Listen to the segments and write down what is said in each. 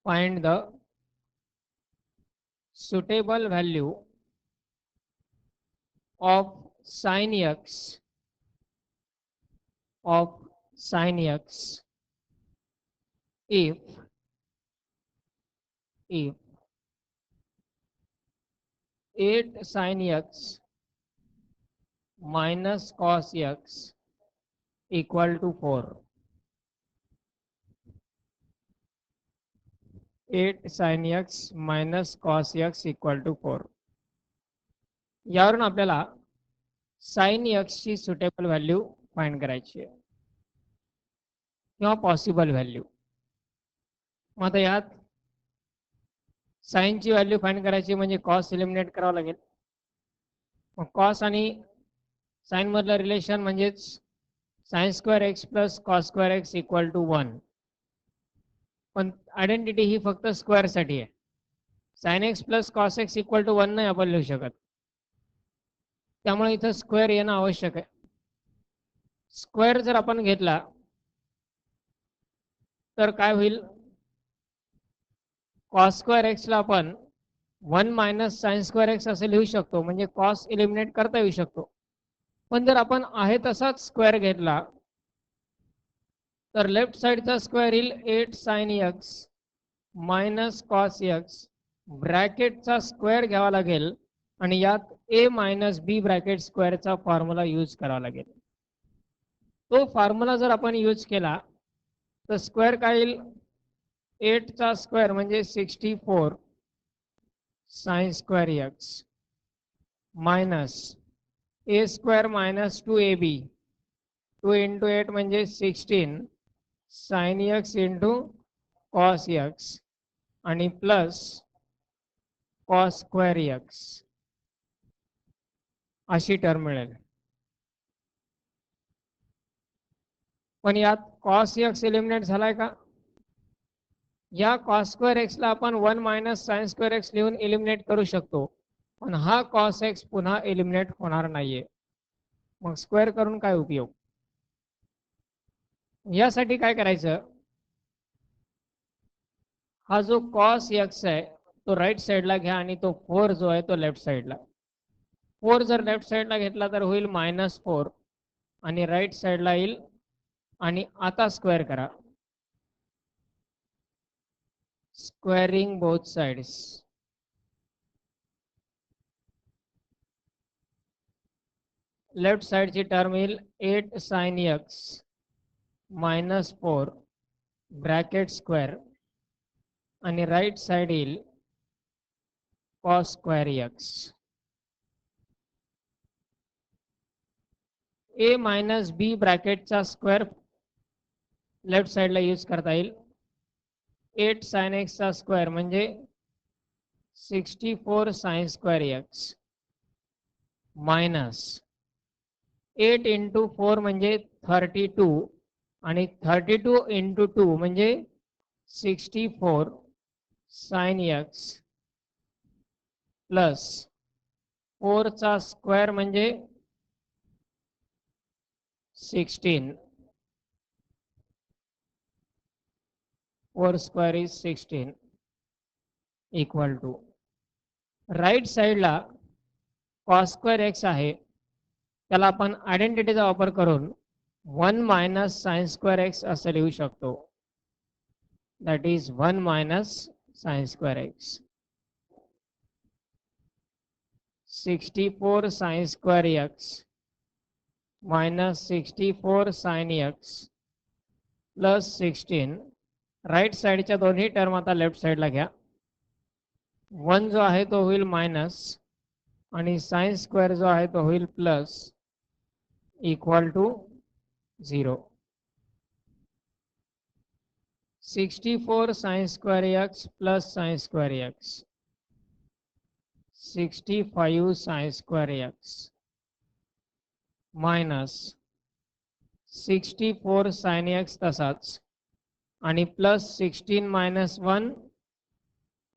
find the suitable value of sin x if 8 sin x minus cos x equal to 4. 8 sin x minus cos x equal to 4. यावरून आपल्याला sin x ची suitable value find करायची आहे किंवा possible value. मग आता यात साईनची value find करायची म्हणजे कॉस एलिमिनेट करावं लागेल. मग कॉस आणि साइन मधलं रिलेशन म्हणजेच sine square x plus cos square x equal to 1. पण आयडेंटिटी ही फक्त स्क्वेअरसाठी आहे. Sine x plus cos x equal to 1 नाही आपण लिहू शकत. त्यामुळे इथं स्क्वेअर येणं आवश्यक आहे. स्क्वेअर जर आपण घेतला तर काय होईल, कॉस स्क्वेअर एक्सला आपण 1 मायनस साइन स्क्वेअर एक्स असे लिहू शकतो, म्हणजे कॉस एलिमिनेट करता येऊ शकतो. पण जर आपण आहे तसाच स्क्वेअर घेतला तर लेफ्ट साइडचा स्क्वेअर येईल 8 sine x minus cos x, ब्रॅकेटचा स्क्वेअर घ्यावा लागेल आणि यात ए मायनस बी ब्रॅकेट स्क्वेअरचा फॉर्म्युला यूज करावा लागेल. तो फॉर्म्युला जर आपण यूज केला तर स्क्वेअर काय येईल, 8 चा स्क्वेअर म्हणजे 64 साइन स्क्वेअर एक्स मायनस ए स्क्वेअर मायनस 2ab, 2 इंटू 8 म्हणजे 16 sine x into cos x आणि प्लस कॉस स्क्वेअर एक्स अशी टर्म मिळेल. पण यात कॉस एक्स एलिमिनेट झालाय का? या कॉस स्क्वेअर एक्सला आपण 1 मायनस साइन स्क्वेअर एक्स लिहून एलिमिनेट करू शकतो, पण हा कॉस एक्स पुन्हा एलिमिनेट होणार नाहीये. मग स्क्वेअर करून काय उपयोग? यासाठी काय करायचं, हा जो कॉस एक्स आहे तो राईट साईडला घ्या आणि तो 4 जो आहे तो लेफ्ट साईडला. 4 जर लेफ्ट साईडला घेतला तर होईल -4 आणि राईट साईडला येईल. आणि आता स्क्वेअर करा, स्क्वेअरिंग बोथ साइड्स. लेफ्ट साइडची टर्म येईल 8 sine x minus 4 bracket square आणि राईट साइड येईल cos square x. A minus b ब्रॅकेटचा स्क्वेअर लेफ्ट साइडला यूज करता येईल. 8 साइन एक्सचा स्क्वेअर म्हणजे 64 sine square x minus 8 into 4 म्हणजे 32 आणि 32 इंटू 2 म्हणजे 64 साइन एक्स प्लस 4 चा स्क्वेअर म्हणजे 16, 4 square is 16 equal to right साईडला कॉस स्क्वेअर एक्स आहे त्याला आपण आयडेंटिटीचा वापर करून 1 मायनस साइन स्क्वेअर एक्स असं लिहू शकतो. That is 1 minus sine square x. 64 sine square x minus 64 sine x plus 16. Right साईडच्या दोन्ही टर्म आता लेफ्ट साईडला घ्या. 1 जो आहे तो होईल मायनस आणि साइन स्क्वेअर जो आहे तो होईल plus equal to 0. 64 sine square x plus sine square x 65 sine square x minus 64 sine x तसाच आणि plus 16 minus 1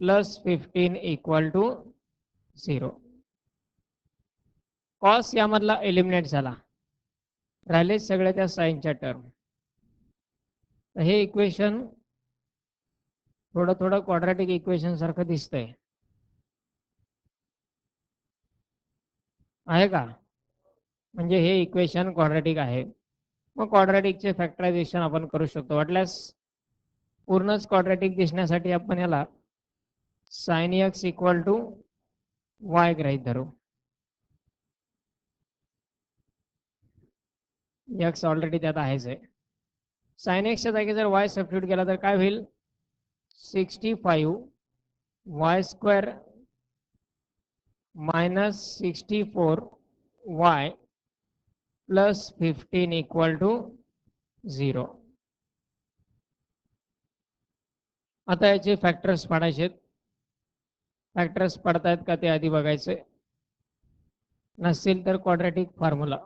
plus 15 equal to 0. Cos यामधला एलिमिनेट झाला, राहिले सगळे त्या साइनच्या टर्म. हे इक्वेशन थोडं थोडं क्वाड्रॅटिक इक्वेशन सारखं दिसतंय, आहे का? म्हणजे हे इक्वेशन क्वाड्रॅटिक आहे. मग क्वाड्रॅटिकचे फॅक्टरायझेशन आपण करू शकतो. वाटल्यास पूर्णच क्वाड्रॅटिक दिसण्यासाठी आपण याला sin x equal to y गृहीत धरू. x ऑलरेडी त्यात आहेच आहे. sin x च्या जागी जर y सबस्टिट्यूट केला तर काय होईल? 65 y square minus 64 y plus 15 equal to 0. आता याचे फॅक्टर्स पाडायचे. फॅक्टर्स पडतायत का ते आधी बघायचे. नसतील तर क्वाड्रॅटिक फॉर्म्युला.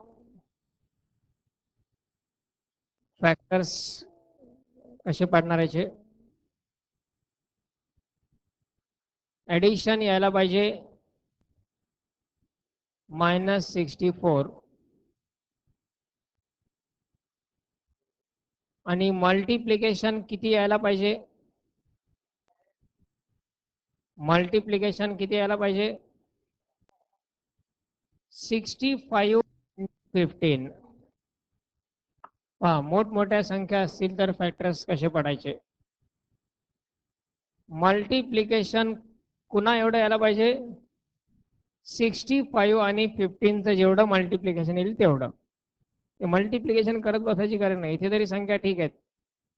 फॅक्टर्स कसे पाडणार याचे? ॲडिशन यायला पाहिजे -64 आणि मल्टिप्लिकेशन किती यायला पाहिजे? मल्टिप्लिकेशन किती यायला पाहिजे? 65 15. पहा, मोठमोठ्या संख्या असतील तर फॅक्टर्स कसे पडायचे? मल्टिप्लिकेशन पुन्हा एवढं यायला पाहिजे 65 आणि 15चं जेवढं मल्टिप्लिकेशन येईल तेवढं. ते मल्टिप्लिकेशन करत बसायची गरज नाही. इथे तरी संख्या ठीक आहेत,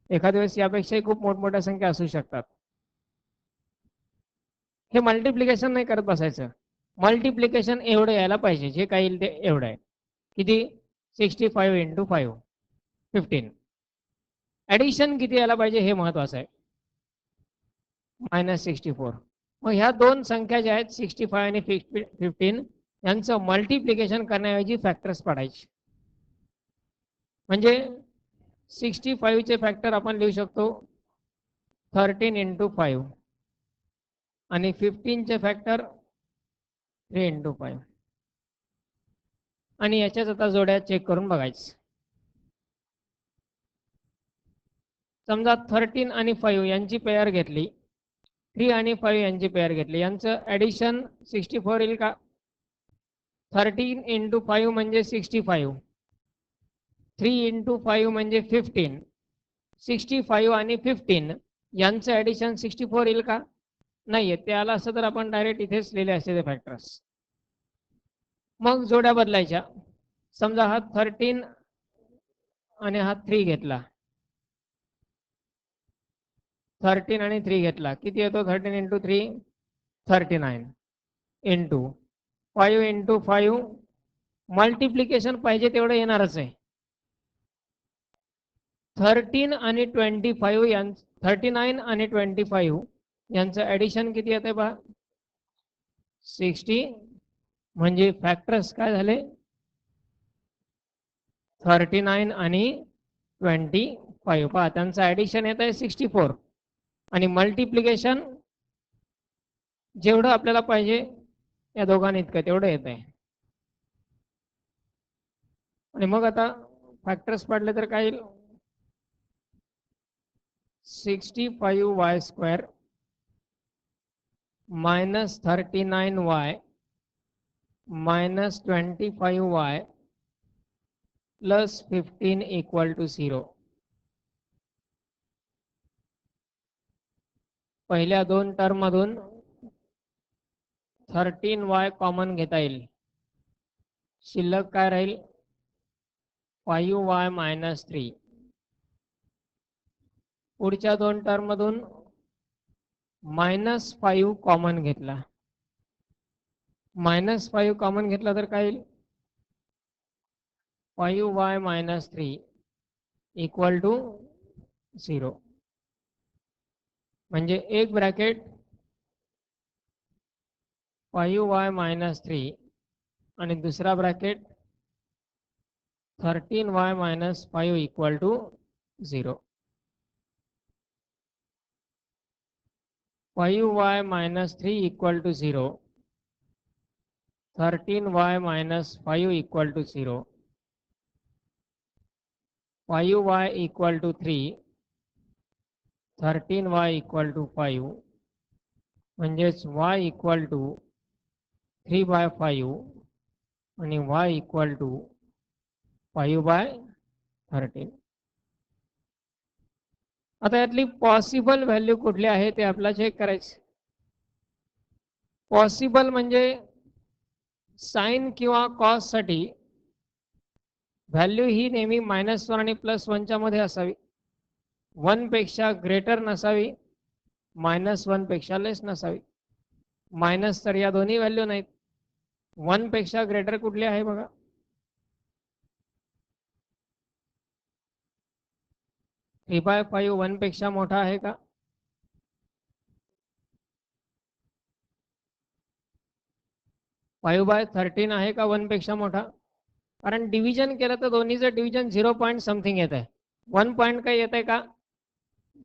एखाद्या वेळेस यापेक्षाही खूप मोठमोठ्या संख्या असू शकतात. हे मल्टिप्लिकेशन नाही करत बसायचं. मल्टिप्लिकेशन एवढं यायला पाहिजे, जे काही येईल ते एवढं आहे. किती? 65 इंटू 5 15. ॲडिशन किती यायला पाहिजे हे महत्वाचं आहे, -64. मग ह्या दोन संख्या ज्या आहेत 65 आणि 15 यांचं मल्टिप्लिकेशन करण्याऐवजी फॅक्टर्स पाडायचे. म्हणजे 65 चे फॅक्टर आपण लिहू शकतो 13 इंटू 5 आणि 15 चे फॅक्टर 3 इंटू 5. आणि याच्याच आता जोड्या चेक करून बघायचं. समजा 13 आणि 5 यांची पेअर घेतली, 3 आणि 5 यांची पेअर घेतली, यांचं ॲडिशन 64 येईल का? 13 इंटू 5 म्हणजे 65, 3 इंटू 5 म्हणजे 15. 65 आणि 15 यांचं ॲडिशन 64 येईल का? नाही येत. ते आलं असतं तर आपण डायरेक्ट इथेच लिहिले असते ते फॅक्टर्स. मग जोड्या बदलायच्या. समजा हा 13 आणि हा 3 घेतला, 13 आणि 3 घेतला, किती येतो? 13 इंटू 3 39 इंटू 5 इंटू 5. मल्टिप्लिकेशन पाहिजे तेवढं येणारच आहे. 13 आणि 25 यां 39 आणि 25 यांचं ॲडिशन किती येते पहा? 60. म्हणजे फॅक्टर्स काय झाले? 39 आणि 25. पहा, त्यांचं ॲडिशन येत आहे 64 आणि मल्टिप्लिकेशन जेवढं आपल्याला पाहिजे या दोघांनी इतकं तेवढं येत आहे. आणि मग आता फॅक्टर्स पाडले तर काय येईल? 65y square minus 39y minus 25y plus 15 equal to 0. पहिल्या दोन टर्म मधून 13y कॉमन घेता येईल. शिल्लक काय राहील? 5y minus 3. पुढच्या दोन टर्म मधून -5 कॉमन घेतला, -5 कॉमन घेतला तर काय येईल? 5y minus 3 equal to 0. म्हणजे एक ब्रॅकेट 5y मायनस 3 आणि दुसरा bracket 13y minus 5 equal to 0. 5y minus 3 equal to 0, 13y minus 5 equal to 0, 5y equal to 3 13y equal to 5 म्हणजेच y इक्वल टू 3/5 आणि y इक्वल टू 5/13. आता यातली possible value कुठली आहे ते आपल्याला चेक करायचे. पॉसिबल म्हणजे साइन किंवा कॉस साठी व्हॅल्यू ही नेहमी -1 आणि +1 च्या मध्ये असावी. 1 पेक्षा ग्रेटर नसावी, -1 पेक्षा लेस नसावी. मायनस तर या दोन्ही व्हॅल्यू नाहीत. 1 पेक्षा ग्रेटर कुठली आहे बघा? 3/5 1 पेक्षा मोठा आहे का? 5/13 आहे का 1 पेक्षा मोठा? कारण डिव्हिजन केलं तर दोन्हीचं डिव्हिजन 0 पॉईंट समथिंग येत आहे. 1 पॉईंट काही येत आहे का?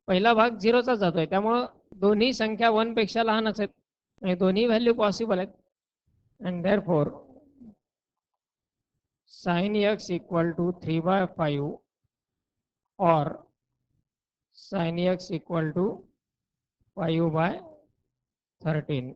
पहिला भाग 0चा जातोय, त्यामुळं दोन्ही संख्या 1 पेक्षा लहानच आहेत आणि दोन्ही व्हॅल्यू पॉसिबल आहेत. And therefore sin x equal to 3/5 और sin x equal to 5/13.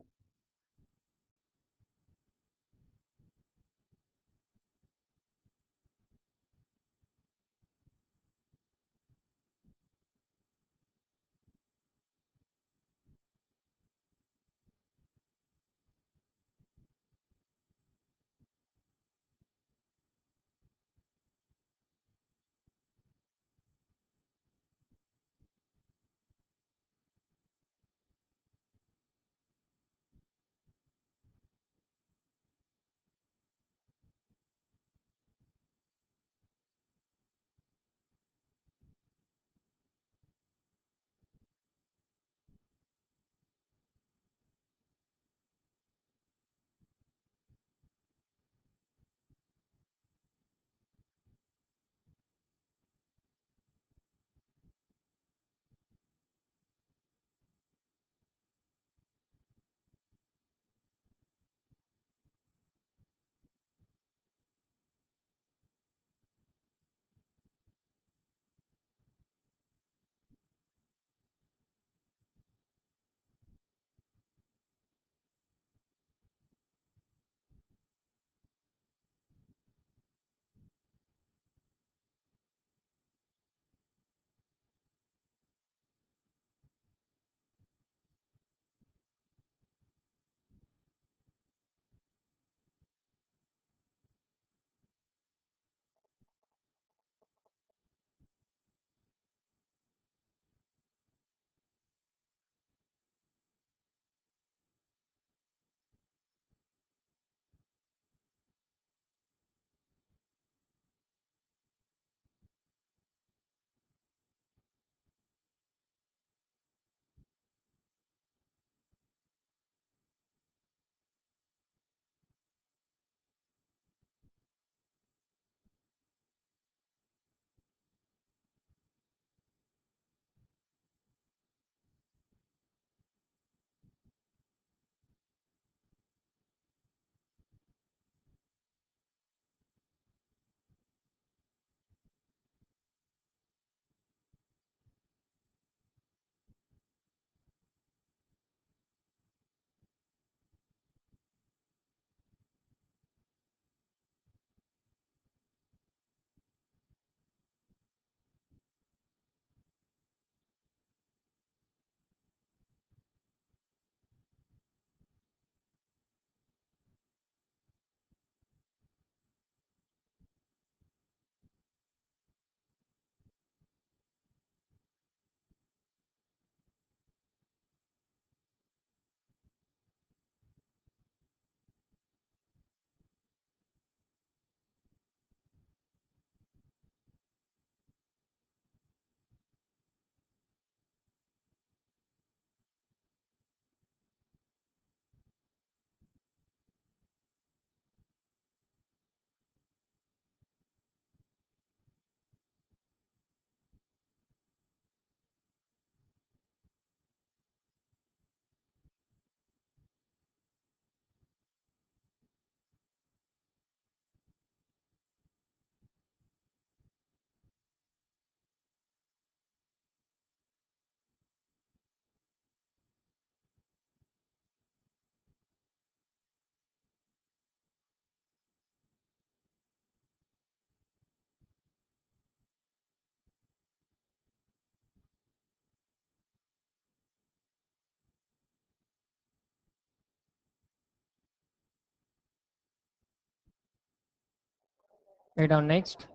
Write down next.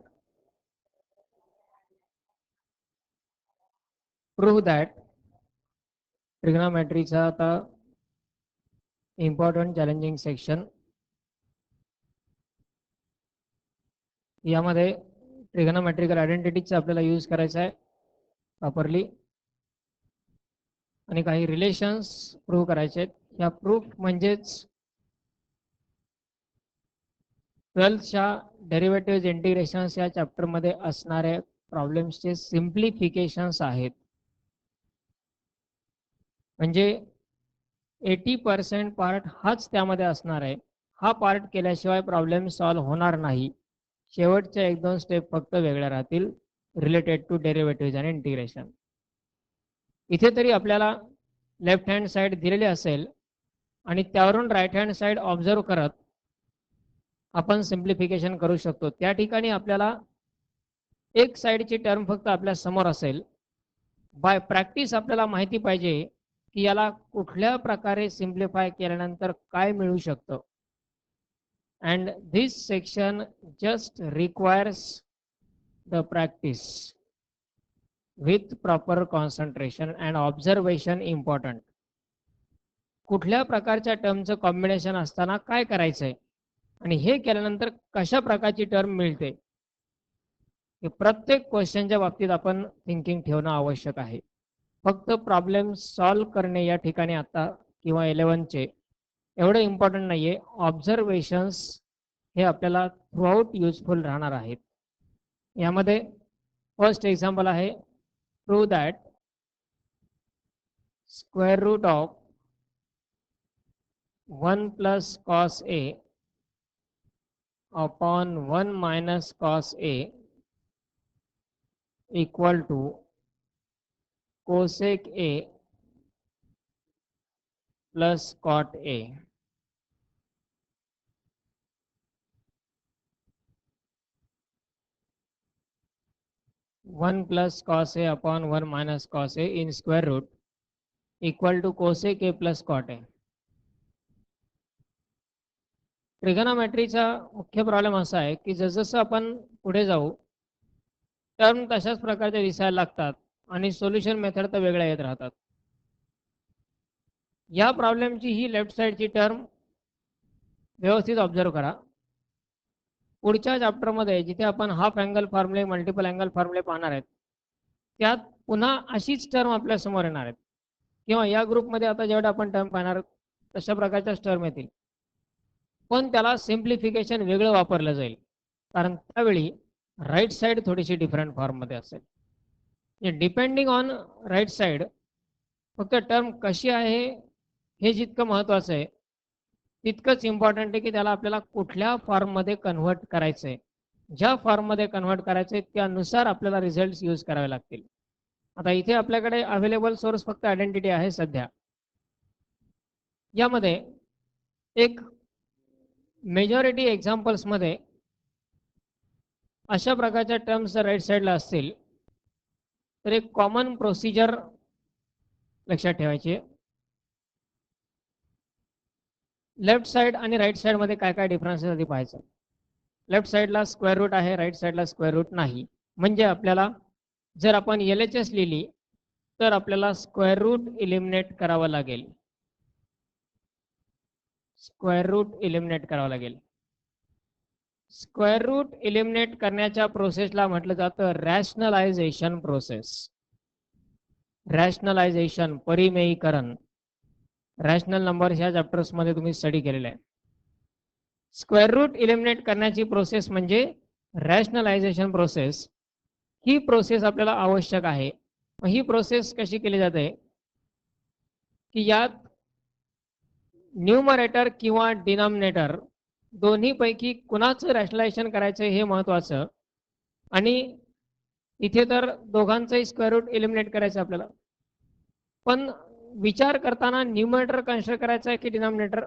Prove that trigonometryचा आता इम्पॉर्टंट चॅलेंजिंग सेक्शन. यामध्ये ट्रिगोनोमेट्रिकल आयडेंटिटीचा आपल्याला यूज करायचा आहे प्रॉपरली आणि काही रिलेशन्स प्रूव्ह करायचे आहेत. या प्रूफ म्हणजेच 12च्या डेरिव्हेटिव्ह इंटिग्रेशन्स या चॅप्टरमध्ये असणारे प्रॉब्लेम्सचे सिम्प्लिफिकेशन्स आहेत. म्हणजे 80% पार्ट हाच त्यामध्ये असणार आहे. हा पार्ट केल्याशिवाय प्रॉब्लेम सॉल्व्ह होणार नाही. शेवटच्या 1-2 स्टेप फक्त वेगळ्या राहतील रिलेटेड टू डेरिव्हेटिव्ह आणि इंटिग्रेशन. इथे तरी आपल्याला लेफ्ट हँड साइड दिलेली असेल आणि त्यावरून राईट हँड साइड ऑब्झर्व करत आपण सिम्प्लिफिकेशन करू शकतो. त्या ठिकाणी आपल्याला एक साइडची टर्म फक्त आपल्या समोर असेल. बाय प्रॅक्टिस आपल्याला माहिती पाहिजे की याला कुठल्या प्रकारे सिम्प्लिफाय केल्यानंतर काय मिळू शकतं. And this section just requires the practice with proper concentration and observation important. कुठल्या प्रकारच्या टर्मचं कॉम्बिनेशन असताना काय करायचंय आणि हे केल्यानंतर कशा प्रकारची टर्म मिळते हे प्रत्येक क्वेश्चनच्या बाबतीत आपण थिंकिंग ठेवणं आवश्यक आहे. फक्त प्रॉब्लेम सॉल्व्ह करणे या ठिकाणी आता किंवा 11चे एवढं इम्पॉर्टंट नाहीये. ऑब्झर्वेशन्स हे आपल्याला थ्रूआउट युजफुल राहणार आहेत. यामध्ये फर्स्ट एक्झाम्पल आहे prove that square root of 1 plus cos A upon 1 minus cos a equal to cosec A plus cot a. One plus cos A upon 1 minus cos a in square root equal to cosec A plus cot a. ट्रिगोनोमेट्रीचा मुख्य problem असा आहे की जसजसं आपण पुढे जाऊ term तशाच प्रकारचे दिसायला लागतात आणि सोल्युशन मेथड तर वेगळ्या येत राहतात. या प्रॉब्लेमची ही लेफ्ट साइडची टर्म व्यवस्थित ऑब्झर्व करा. पुढच्या चॅप्टरमध्ये जिथे आपण हाफ अँगल फॉर्म्युले मल्टिपल अँगल फॉर्म्युले पाहणार आहेत त्यात पुन्हा अशीच टर्म आपल्या समोर येणार आहेत किंवा या ग्रुपमध्ये आता जेवढं आपण टर्म पाहणार तशा प्रकारच्याच टर्म येतील. पण त्याला सिम्प्लिफिकेशन वेगळं वापरलं जाईल कारण त्यावेळी राईट साइड थोडीशी डिफरंट फॉर्ममध्ये असेल. डिपेंडिंग ऑन राईट साइड फक्त टर्म कशी आहे हे जितकं महत्त्वाचं आहे तितकंच इम्पॉर्टंट आहे की त्याला आपल्याला कुठल्या फॉर्ममध्ये कन्व्हर्ट करायचं आहे. ज्या फॉर्ममध्ये कन्व्हर्ट करायचं आहे त्यानुसार आपल्याला रिझल्ट यूज करावे लागतील. आता इथे आपल्याकडे अवेलेबल सोर्स फक्त आयडेंटिटी आहे सध्या. यामध्ये एक मेजॉरिटी एक्झाम्पल्समध्ये अशा प्रकारच्या टर्म्स जर राईट साईडला असतील तर एक कॉमन प्रोसिजर लक्षात ठेवायची आहे. लेफ्ट साइड आणि राईट साइडमध्ये काय काय डिफरन्सेस आधी पाहायचं. लेफ्ट साइडला स्क्वेअर रूट आहे, राईट साइडला स्क्वेअर रूट नाही. म्हणजे आपल्याला जर आपण LHS लिहिली तर आपल्याला स्क्वेअर रूट इलिमिनेट करावं लागेल. स्क्वेअर रूट इलिमिनेट करावं लागेल. स्क्वेअर रूट इलिमिनेट करण्याच्या प्रोसेसला म्हटलं जातं रॅशनलायझेशन प्रोसेस. रॅशनलायझेशन, परिमेयीकरण. रॅशनल नंबर ह्या चॅप्टर्स मध्ये तुम्ही स्टडी केलेला आहे. स्क्वेअर रूट इलिमिनेट करण्याची प्रोसेस म्हणजे रॅशनलायझेशन प्रोसेस. ही प्रोसेस आपल्याला आवश्यक आहे. ही प्रोसेस कशी केली जाते की यात न्यूमरेटर किंवा डिनॉमिनेटर दोन्ही पैकी कुणाचं रॅशनलायझेशन करायचं हे महत्त्वाचं आणि इथे तर दोघांचंही स्क्वेअर रूट इलिमिनेट करायचं आपल्याला. पण विचार करताना न्यूमरेटर कन्सिडर करायचा आहे की डिनॉमिनेटर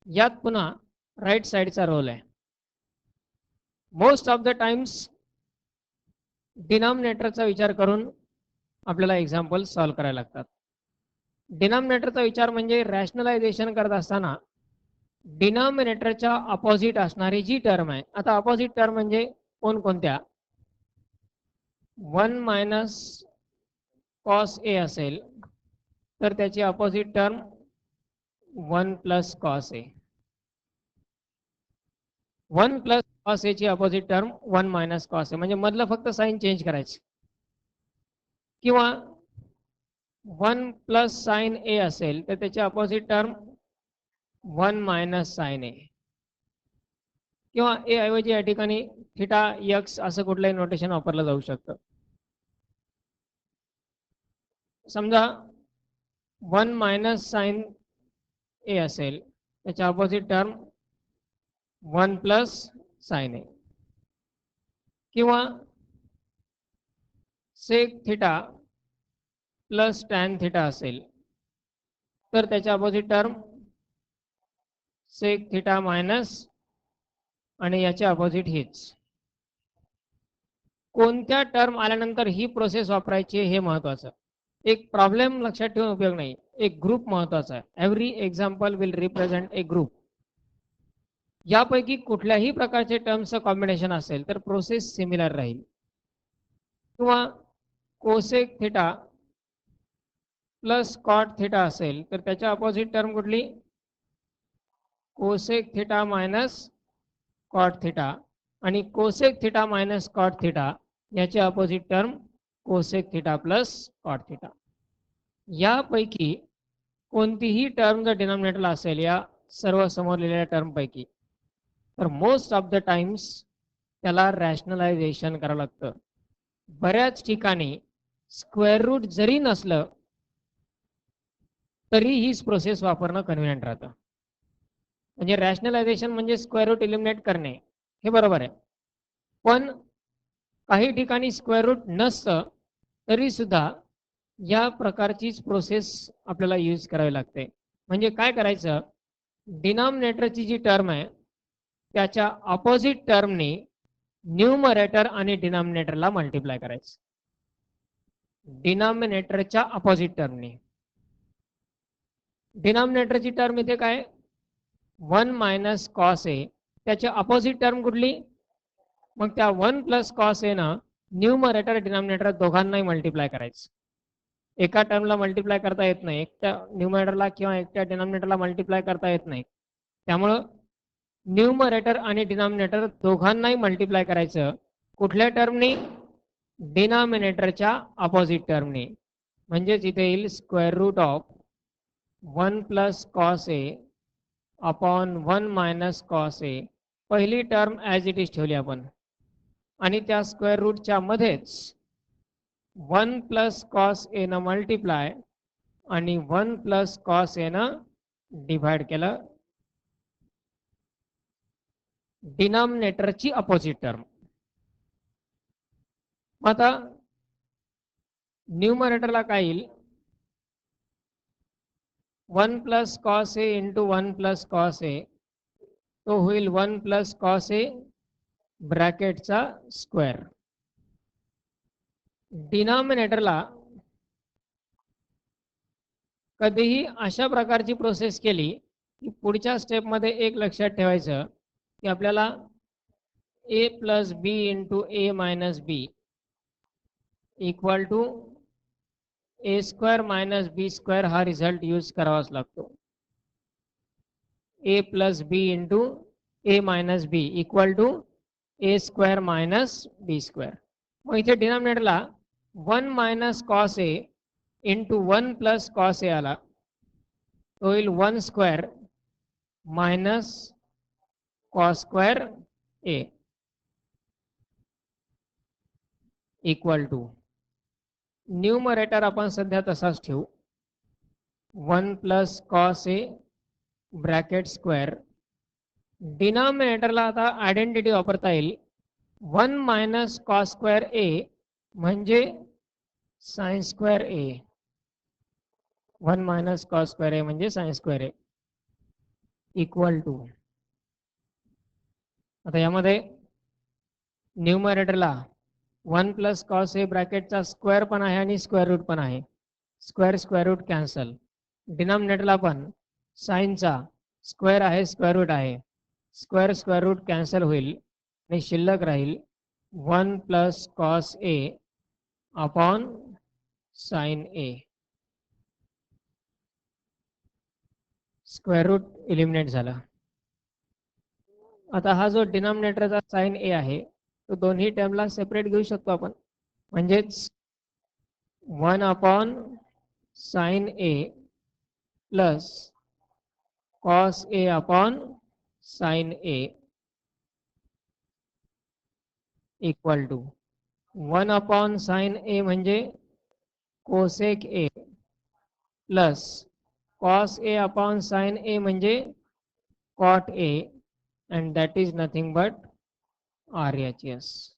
यात पुन्हा राईट साइडचा रोल आहे. मोस्ट ऑफ द टाइम्स डिनॉमिनेटरचा विचार करून आपल्याला एक्झाम्पल सॉल्व्ह करायला लागतात. डिनॉमिनेटरचा विचार म्हणजे रॅशनलायझेशन करत असताना डिनॉमिनेटरच्या अपोजिट असणारी जी टर्म आहे, आता अपोजिट टर्म म्हणजे कोणकोणत्या, 1 मायनस कॉस ए असेल तर त्याची अपोजिट टर्म 1 प्लस कॉस ए, 1 प्लस कॉस ए ची अपोजिट टर्म 1 मायनस कॉस ए, म्हणजे मधलं फक्त साइन चेंज करायचं. किंवा 1 प्लस साइन ए असेल तर त्याची opposite term 1 minus sign A, किंवा ए ऐवजी या ठिकाणी थिटा एक्स असं कुठलंही नोटेशन वापरलं जाऊ शकतं. समजा 1 मायनस साइन ए असेल त्याच्या opposite term 1 plus sine A, किंवा sec theta plus tan theta असेल तर त्याच्या opposite term sec theta minus आणि याच्या अपोजिट हीच. कोणत्या टर्म आल्यानंतर ही प्रोसेस वापरायची हे महत्वाचं. एक प्रॉब्लेम लक्षात ठेवून उपयोग नाही, एक ग्रुप महत्वाचा आहे. Every example will represent A group. यापैकी कुठल्याही प्रकारचे टर्मचं कॉम्बिनेशन असेल तर प्रोसेस सिमिलर राहील. किंवा cosec theta plus cot theta असेल तर त्याच्या अपोजिट टर्म कुठली, cosec theta minus cot theta, आणि cosec theta minus cot theta याचे opposite term cosec theta plus cot theta. यापैकी कोणतीही टर्म जर डिनॉमिनेटरला असेल या सर्व समोर लिहिलेल्या टर्म पैकी, तर मोस्ट ऑफ द टाइम्स त्याला रॅशनलायझेशन करावं लागतं. बऱ्याच ठिकाणी स्क्वेअर रूट जरी नसलं तरी हीच प्रोसेस वापरणं कन्व्हिनियंट राहतं. म्हणजे रॅशनलायझेशन म्हणजे स्क्वेअर रूट इलिमिनेट करणे, हे बरोबर आहे. पण काही ठिकाणी स्क्वेअर रूट नसतं तरी सुद्धा या प्रकारचीच प्रोसेस आपल्याला यूज करावी लागते. म्हणजे काय करायचं, डिनॉमिनेटरची जी टर्म आहे त्याच्या अपोजिट टर्मनी न्यूमरेटर आणि डिनॉमिनेटरला मल्टिप्लाय करायचं. डिनॉमिनेटरच्या अपोजिट टर्मनी. डिनॉमिनेटरची टर्म इथे काय, 1 मायनस कॉस ए, त्याची अपोजिट टर्म कुठली, मग त्या 1 प्लस कॉस ए ना न्यूमरेटर डिनॉमिनेटर दोघांनाही मल्टिप्लाय करायचं. एका टर्मला मल्टिप्लाय करता येत नाही, एकट्या न्यूमरेटरला किंवा एकट्या डिनॉमिनेटरला मल्टिप्लाय करता येत नाही. त्यामुळं न्यूमरेटर आणि डिनॉमिनेटर दोघांनाही मल्टिप्लाय करायचं. कुठल्या टर्मनी, डिनॉमिनेटरच्या अपोजिट टर्मनी. म्हणजेच इथे येईल square root of 1 plus cos A upon 1 minus cos a. पहिली टर्म ॲज इट इज ठेवली आपण, आणि त्या स्क्वेअर रूटच्या मध्येच 1 प्लस कॉस ए न मल्टिप्लाय आणि 1 प्लस कॉस ए न डिव्हाइड केलं डिनॉमिनेटरची अपोजिट टर्म. आता न्यूमरेटरला काय येईल, 1 plus cos A into 1 plus cos ए, तो होईल 1 प्लस कॉस ए ब्रॅकेटचा स्क्वेअर. डिनॉमिनेटरला कधीही अशा प्रकारची प्रोसेस केली की पुढच्या स्टेपमध्ये एक लक्षात ठेवायचं की आपल्याला A plus B into A minus B equal to A square minus B square हा रिझल्ट यूज करावाच लागतो. A plus B into A minus B equal to A square minus B square. मग इथे डिनॉमिनेटरला 1 minus cos A into 1 plus cos A आला, तो होईल 1 square minus cos square A equal to, numerator आपण सध्या तसाच ठेवू, 1 plus cos A bracket square. डिनॉमिनेटरला आता आयडेंटिटी वापरता येईल, 1 मायनस कॉस स्क्वेअर ए म्हणजे sine square A, 1 minus cos square A म्हणजे sine square A equal to. आता यामध्ये न्यूमरेटरला 1 प्लस कॉस ए ब्रॅकेटचा स्क्वेअर पण आहे आणि स्क्वेअर रूट पण आहे, स्क्वेअर स्क्वेअर रूट कॅन्सल. डिनॉमिनेटरला पण साइनचा 1 प्लस कॉस ए ब्रॅकेटचा स्क्वेअर पण आहे आणि स्क्वेअर रूट पण आहे. Square square root cancel. Square आहे स्क्वेअर रूट आहे, स्क्वेअर स्क्वेअर रूट कॅन्सल होईल आणि शिल्लक राहील 1 प्लस कॉस ए अपॉन साइन ए. स्क्वेअर रूट इलिमिनेट झाला. आता हा जो डिनॉमिनेटरचा साइन ए आहे तो दोन्ही टर्मला सेपरेट घेऊ शकतो आपण. म्हणजेच 1 upon sine A plus cos A upon sine A equal to 1 upon sine A म्हणजे cosec A plus cos A upon sine A म्हणजे cot A and that is nothing but RHS.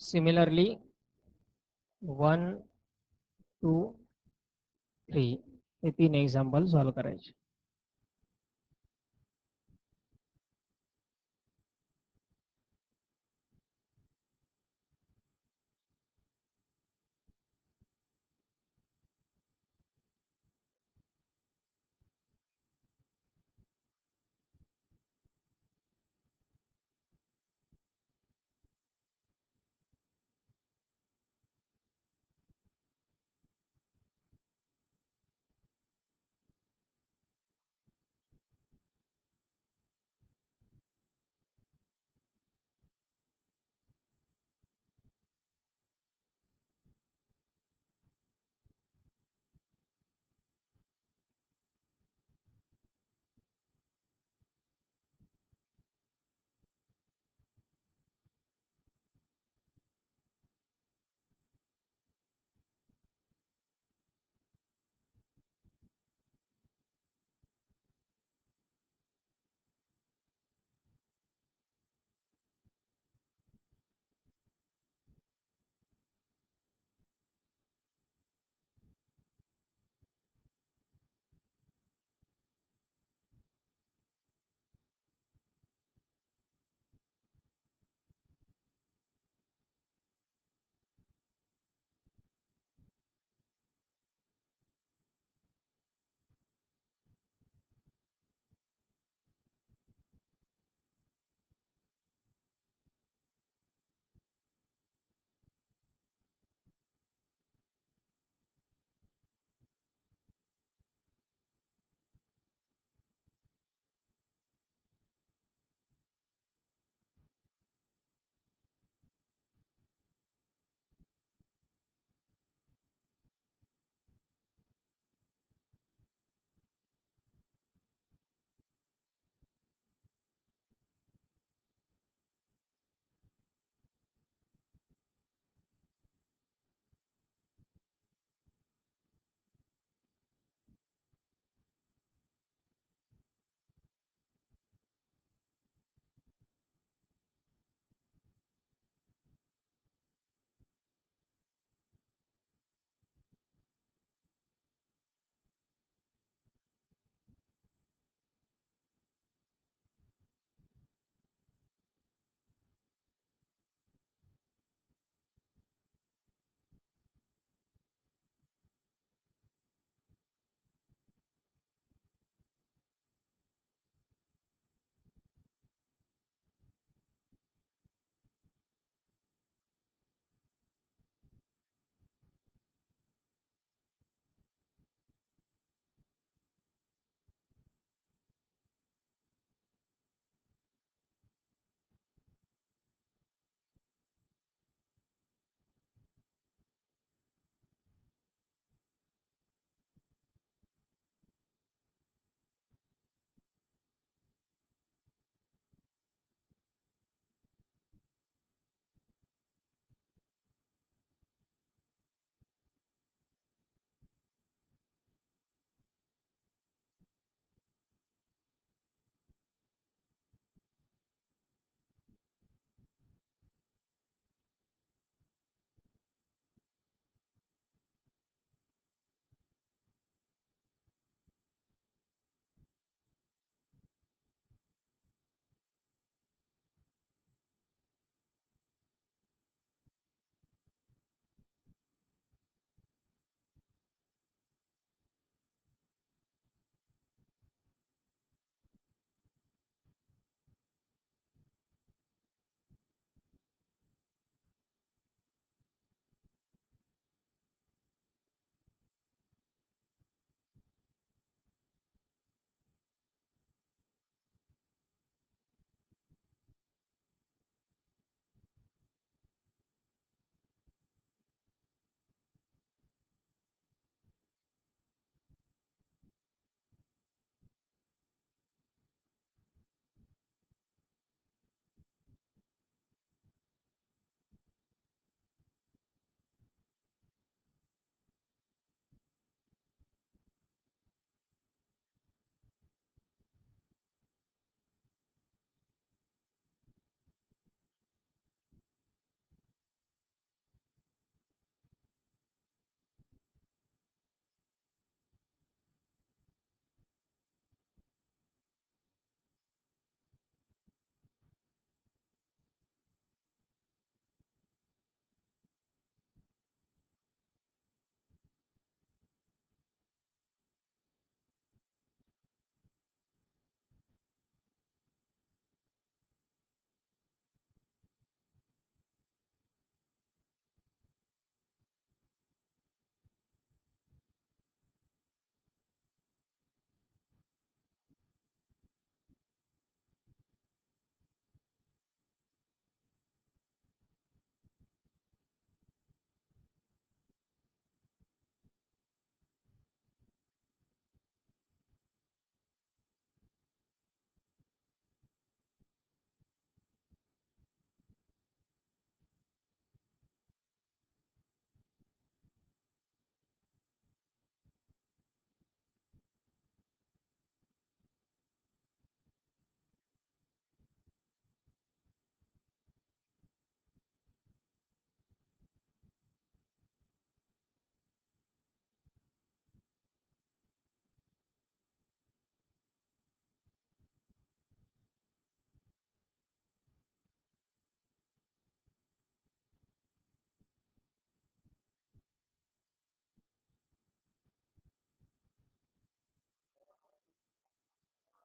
Similarly 1 2 3 हे 3 example solve करायचे.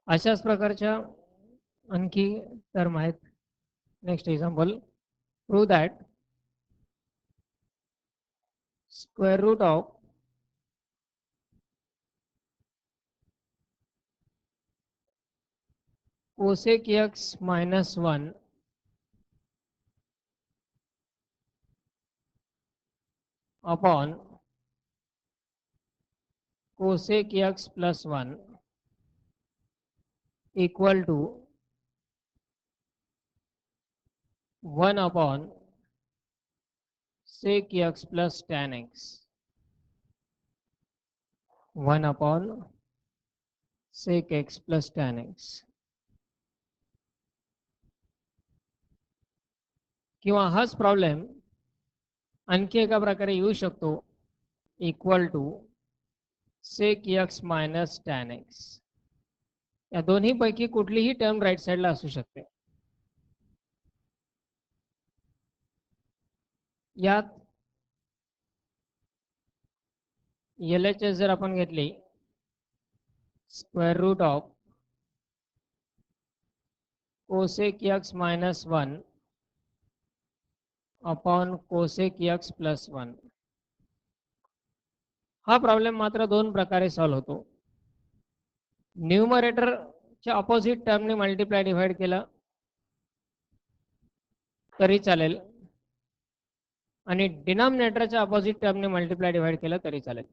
अशाच प्रकारच्या आणखी term आहेत. Next example, prove that square root of cosec x minus 1 upon cosec x plus 1 equal to 1 upon sec x plus tan x. 1 upon sec x plus tan x. किंवा हाच problem आणखी एका प्रकारे येऊ शकतो, equal to sec x minus tan x. या दोन्ही पैकी कुठलीही टर्म राईट साईडला असू शकते. यात LHS जर आपण घेतली, square root of cosec x minus 1 upon cosec x plus 1. हा प्रॉब्लेम मात्र दोन प्रकारे सॉल्व्ह होतो. न्यूमरेटरच्या अपोजिट टर्मने मल्टिप्लाय डिवाइड केलं तरी चालेल आणि डिनॉमिनेटरच्या अपोजिट टर्मने मल्टिप्लाय डिवाइड केलं तरी चालेल.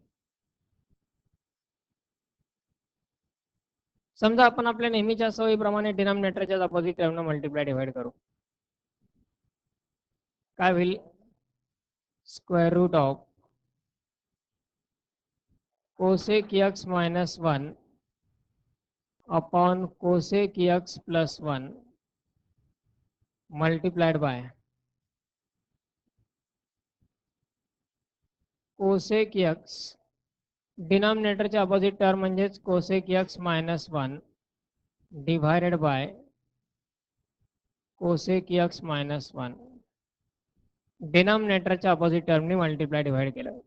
समजा आपण आपल्या नेहमीच्या सवयीप्रमाणे डिनॉमिनेटरच्या अपोजिट टर्मने मल्टिप्लाय डिवाइड करू. काय होईल? Square root of cosec x minus 1 upon cosec x plus 1 multiplied by cosec x, डिनॉमिनेटरच्या अपोजिट टर्म म्हणजेच cosec x minus 1 divided by cosec x minus 1. डिनॉमिनेटरच्या अपोजिट टर्मने मल्टिप्लाय डिवाइड केलं,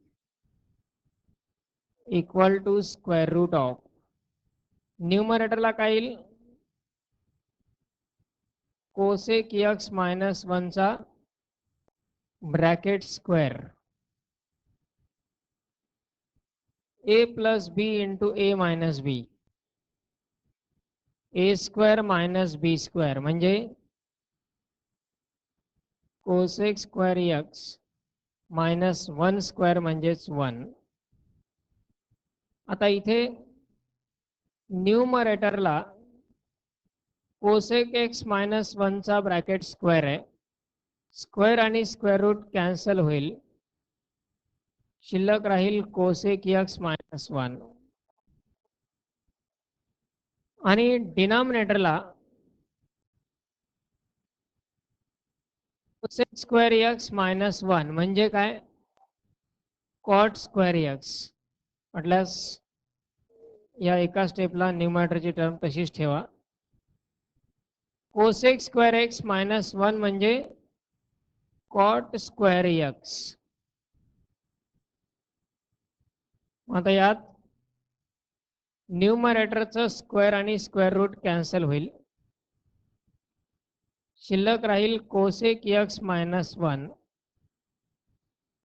equal to square root of, न्यूमरेटरला काय येईल? cosec x minus 1 चा bracket square a plus b into a minus b, a स्क्वेअर minus b square म्हणजे cosec square x minus 1 square म्हणजेच 1. आता इथे न्यूमरेटरला cosec x मायनस 1 चा ब्रॅकेट स्क्वेअर आहे. स्क्वेअर आणि स्क्वेअर रूट कॅन्सल होईल, शिल्लक राहील cosec x मायनस 1. आणि डिनॉमिनेटरला cosec स्क्वेअर x मायनस 1 म्हणजे काय? cot square x. म्हटल्यास या एका स्टेपला न्यूमरेटरची टर्म तशीच ठेवा. cosec स्क्वेअर x मायनस 1 म्हणजे cot स्क्वेअर x. आता यात न्यूमरेटरचं स्क्वेअर आणि स्क्वेअर रूट कॅन्सल होईल, शिल्लक राहील cosec x मायनस 1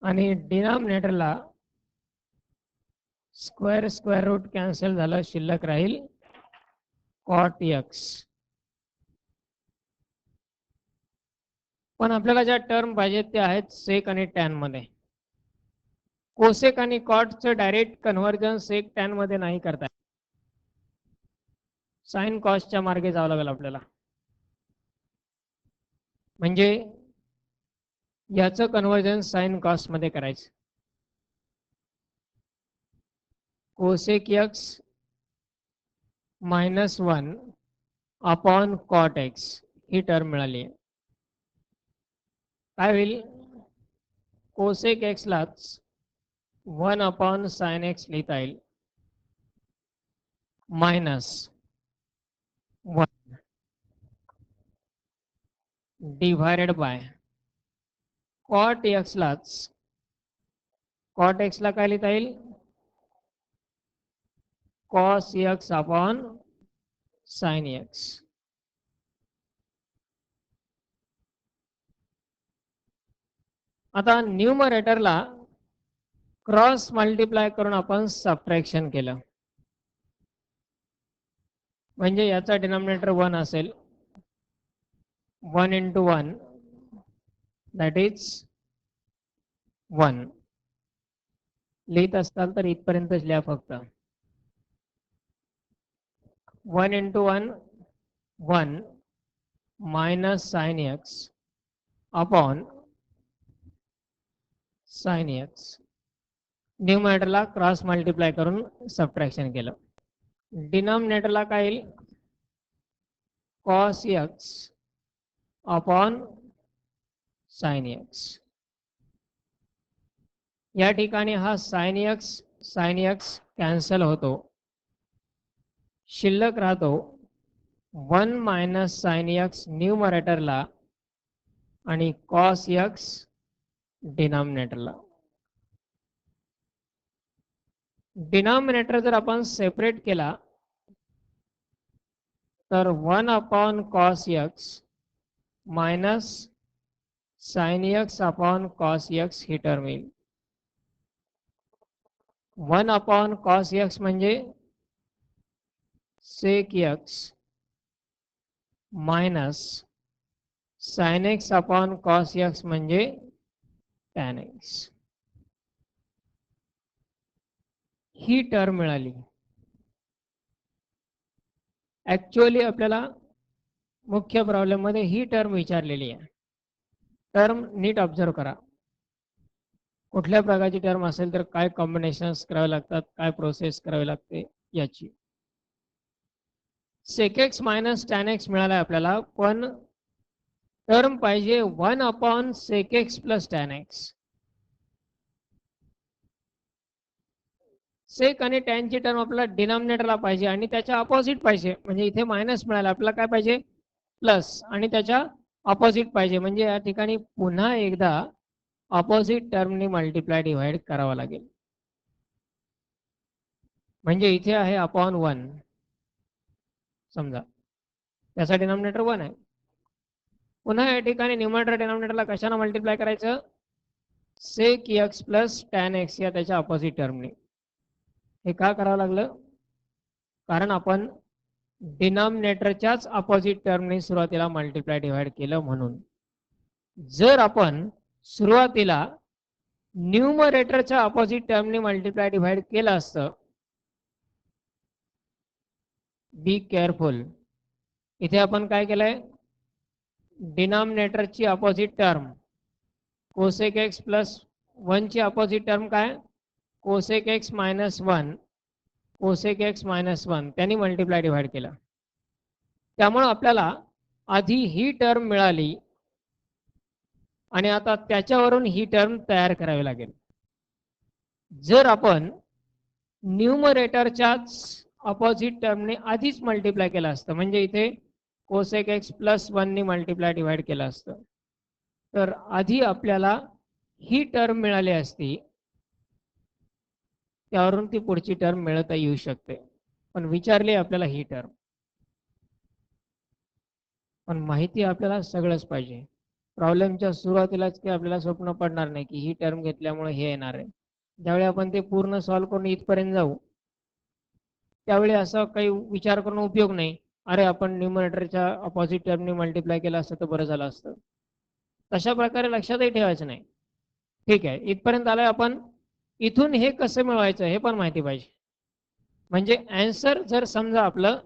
आणि डिनॉमिनेटरला स्क्वेअर स्क्वेअर रूट कॅन्सल झालं, शिल्लक राहील cot x. पण आपल्याला ज्या टर्म पाहिजेत ते आहेत सेक आणि टॅन मध्ये. कोसेक आणि कॉटचं डायरेक्ट कन्व्हर्जन सेक टॅन मध्ये नाही करता, साइन कॉसच्या मार्गे जावं लागेल आपल्याला. म्हणजे याचं कन्व्हर्जन साइन कॉस मध्ये करायचं. Cosec x minus 1 upon cot x ही टर्म मिळाली. काय होईल? कोसेक x लाच 1 अपॉन साइन x लिहिता येईल, minus 1 divided by cot x लाच, कॉट x ला काय लिहिता येईल? Cos x upon sine x. आता न्यूमरेटरला क्रॉस मल्टिप्लाय करून आपण सबट्रॅक्शन केलं, म्हणजे याचा डिनॉमिनेटर 1 असेल. 1 into 1 that is 1. लिहित असताल तर इथपर्यंतच लिहा फक्त. 1 into 1 1 minus sin x upon sin x. न्यूमरेटरला क्रॉस मल्टिप्लाय करून सबट्रॅक्शन केलं. डिनॉमिनेटरला काय येईल? cos x upon sin x. या ठिकाणी हा sin x कॅन्सल होतो, शिल्लक राहतो 1 मायनस sin x न्यूमरेटरला आणि cos x डिनॉमिनेटरला. डिनॉमिनेटर जर आपण सेपरेट केला तर 1 upon cos x minus sin x upon cos x ही टर्म येईल. 1 अपॉन cos x म्हणजे sec x minus sin x upon cos x म्हणजे tan x. ही टर्म मिळाली. ऍक्च्युअली आपल्याला मुख्य प्रॉब्लेम मध्ये ही टर्म विचारलेली आहे. टर्म नीट ऑब्झर्व करा. कुठल्या प्रकारची टर्म असेल तर काय कॉम्बिनेशन्स करावे लागतात, काय प्रोसेस करावी लागते याची. sec x minus tan x मिळाला आपल्याला, पण टर्म पाहिजे 1 upon sec x plus tan x. सेक आणि टॅन ची टर्म आपल्याला डिनॉमिनेटरला पाहिजे आणि त्याच्या अपोजिट पाहिजे. म्हणजे इथे मायनस मिळाला, आपल्याला काय पाहिजे? प्लस, आणि त्याच्या अपोजिट पाहिजे. म्हणजे या ठिकाणी पुन्हा एकदा अपोजिट टर्मनी मल्टिप्लाय डिवाइड करावा लागेल. म्हणजे इथे आहे अपॉन 1, समजा त्याचा डिनॉमिनेटर 1 आहे. पुन्हा या ठिकाणी न्यूमरेटर डिनॉमिनेटरला कशाने मल्टिप्लाय करायचं? Sec x plus tan x या त्याच्या अपोजिट टर्मने. हे का करावं लागलं? कारण आपण डिनॉमिनेटरच्याच अपोजिट टर्मने सुरुवातीला मल्टिप्लाय डिवाइड केलं म्हणून. जर आपण सुरुवातीला न्यूमरेटरच्या अपोजिट टर्मने मल्टिप्लाय डिवाइड केलं असतं, बी केअरफुल, इथे आपण काय केलंय? डिनॉमिनेटरची opposite term cosec x plus 1 ची अपोजिट टर्म काय? Cosec x minus 1, cosec x minus 1 त्यांनी मल्टिप्लाय डिवाइड केला. त्यामुळे आपल्याला आधी ही टर्म मिळाली आणि आता त्याच्यावरून ही टर्म तयार करावी लागेल. जर आपण न्यूमरेटरच्याच अपोजिट टर्मने आधीच मल्टिप्लाय केलं असतं, म्हणजे इथे कोसेक एक्स प्लस 1 ने मल्टिप्लाय डिवाइड केलं असतं, तर आधी आपल्याला ही टर्म मिळाली असती, त्यावरून ती पुढची टर्म मिळवता येऊ शकते. पण विचारली आपल्याला ही टर्म. पण माहिती आपल्याला सगळंच पाहिजे. प्रॉब्लेमच्या सुरुवातीलाच की आपल्याला स्वप्न पडणार नाही की ही टर्म घेतल्यामुळे हे येणार आहे. ज्यावेळी आपण ते पूर्ण सॉल्व्ह करून इथपर्यंत जाऊ, त्यावेळी असं काही विचार करून उपयोग नाही, अरे आपण न्यूमरेटरच्या अपोजिट टर्मने मल्टिप्लाय केलं असतं तर बरं झालं असतं. तशा प्रकारे लक्षातही ठेवायचं नाही. ठीक आहे, इथपर्यंत आलोय आपण. इथून हे कसं मिळवायचं हे पण माहिती पाहिजे. म्हणजे आन्सर जर समजा आपलं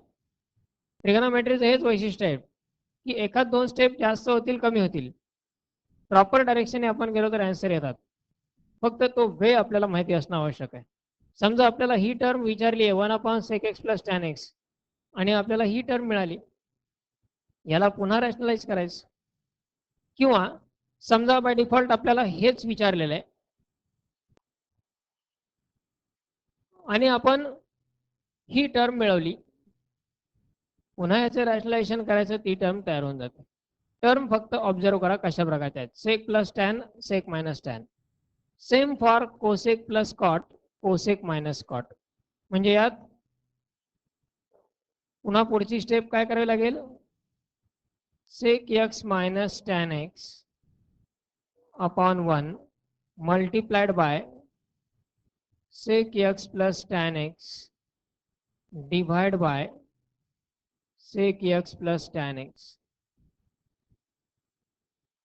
ट्रिगोनोमेट्रीचं हेच वैशिष्ट्य आहे की एखाद 2 स्टेप जास्त होतील कमी होतील, प्रॉपर डायरेक्शनने आपण गेलो तर आन्सर येतात. फक्त तो वे आपल्याला माहिती असणं आवश्यक आहे. समजा आपल्याला ही टर्म विचारली आहे 1 upon sec x plus tan x आणि आपल्याला ही टर्म मिळाली, याला पुन्हा रॅशनलाइज करायचं. किंवा समजा बाय डिफॉल्ट आपल्याला हेच विचारलेलं आहे आणि आपण ही टर्म मिळवली, पुन्हा याचं रॅशनलायझेशन करायचं, ती टर्म तयार होऊन जाते. टर्म फक्त ऑब्झर्व करा कशा प्रकारच्या आहेत. Sec plus tan, sec minus tan. Same for cosec plus cot, cosec minus cot. म्हणजे यात पुन्हा पुढची स्टेप काय करावी लागेल, sec x minus tan x upon 1 multiplied by sec x plus tan x divide by sec x plus tan x.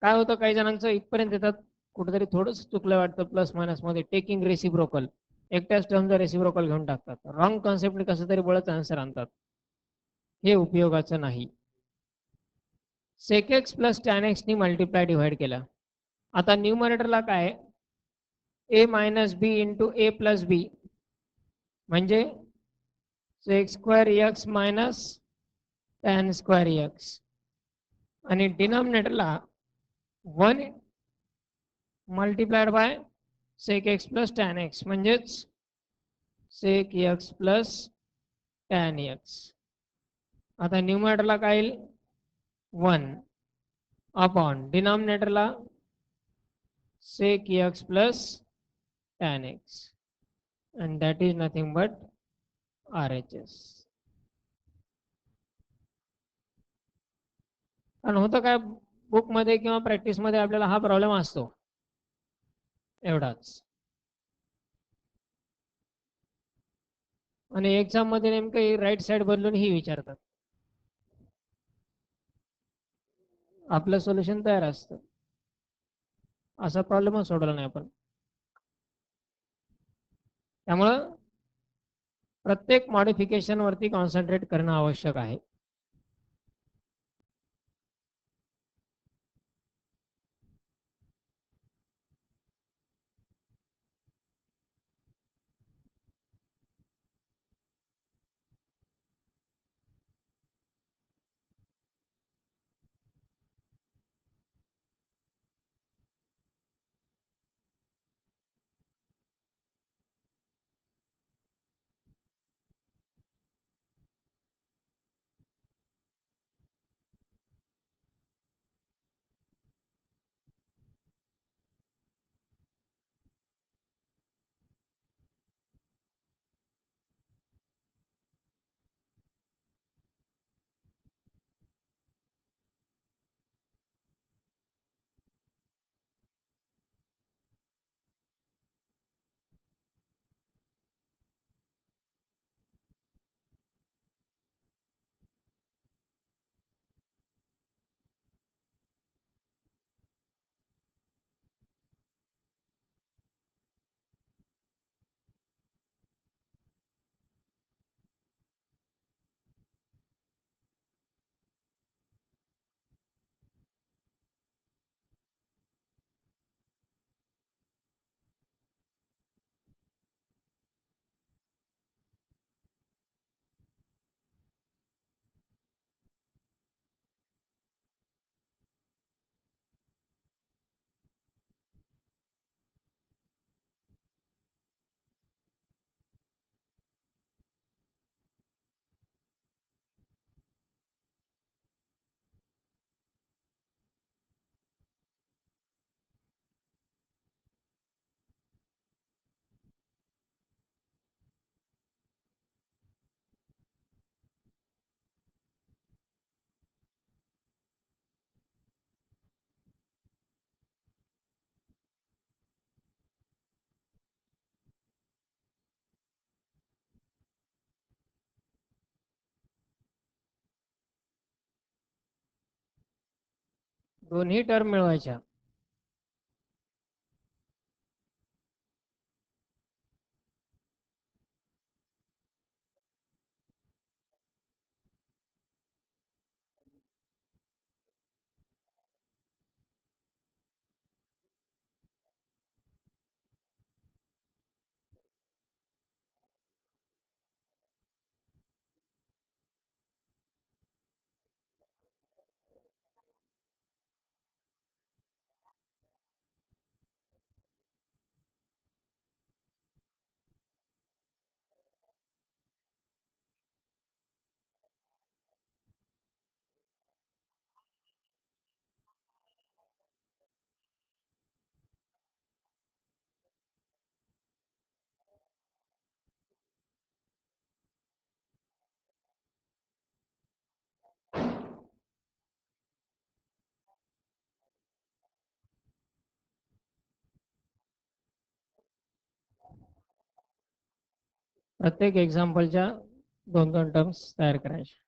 काय होतं, काही जणांचं इथपर्यंत येतात, कुठेतरी थोडंसं चुकलं वाटतं प्लस मायनस मध्ये, टेकिंग रेसिप्रोकल, एकट्याच टर्मचा रेसिप्रोकल घेऊन टाकतात, रॉंग कॉन्सेप्ट कसं तरी बळच आन्सर आणतात, हे उपयोगाचं नाही. Sec x plus tan x नी मल्टिप्लाय डिव्हाइड केलं. आता न्यूमरेटरला काय, A minus B into A plus B म्हणजे sec square x minus tan square x, आणि डिनॉमिनेटरला 1 multiplied by sec x plus tan x म्हणजेच sec x plus tan x. आता न्यूमरेटरला काय येईल, 1 अपॉन डिनॉमिनेटरला sec x plus tan x, and that is nothing but RHS. कारण होतं काय, बुक मध्ये किंवा प्रॅक्टिस मध्ये आपल्याला हा प्रॉब्लेम असतो, एवढाच. आणि एक्झाम मध्ये नेमकं राईट साइड बदलून ही विचारतात, आपलं सोल्युशन तयार असतं, असा प्रॉब्लेमच सोडवला नाही आपण. त्यामुळं प्रत्येक मॉडिफिकेशन वरती कॉन्सन्ट्रेट करणं आवश्यक आहे. दोन्ही टर्म मिळवायच्या. प्रत्येक एक्झाम्पलच्या 2-2 टर्म्स तयार करायच्या.